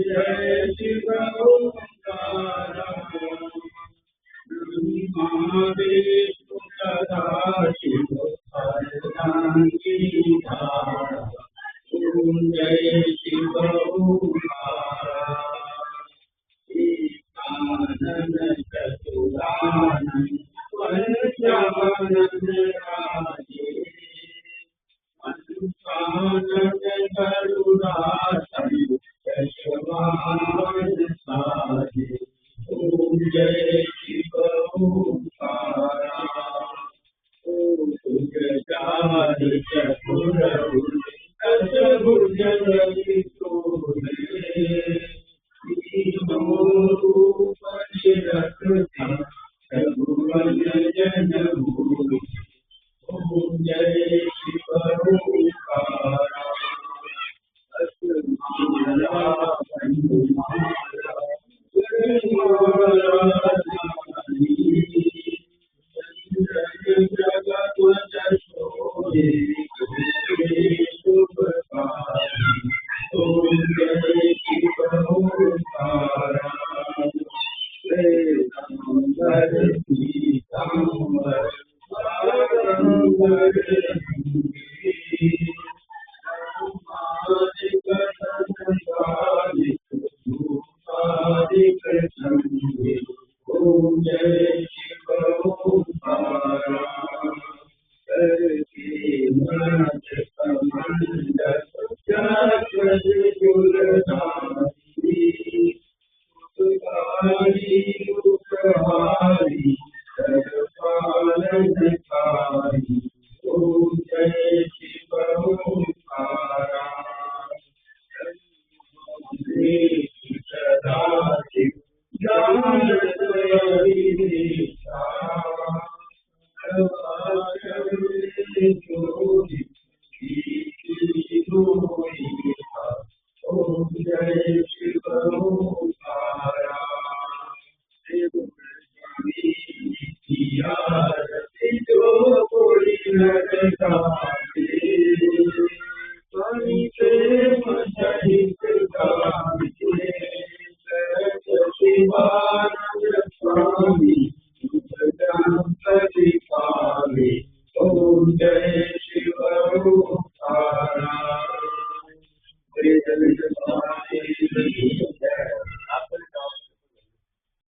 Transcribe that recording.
जय शिव ओंकारा महादेव सदा शिव हरनांगीधारा ओम जय शिव ओंकारा एकानन चतुरानन पंचानन राजे अनुष्ठानन करुणासन यशवान साजे ओम जय शिव ओंकारा ओम भुजगार चतुर दशभुज ललितोले तीनों रूप निरखता रघुवन जन भूमि ओम जय शिव ओंकारा अस्मारा बंधुमारा गुरुमारा जानी जगत शोभे शुभकारी ओम जय शिव ओंकारा वेदांबर पीतांबर बारंबर धूपादिक संगे ओम जय शिव ओंकारा करके नाथ कमंडल जागृत गुलधारी उपकारी उपहारी सर्वपालनकारी ओम जय शिव ओंकारा सदा शिव ज्ञान विवेका ओम जय शिव ओंकारा जो कोई नरकाते स्वामी प्रेम सहित गाते शिवानंद स्वामी जगत दिखावे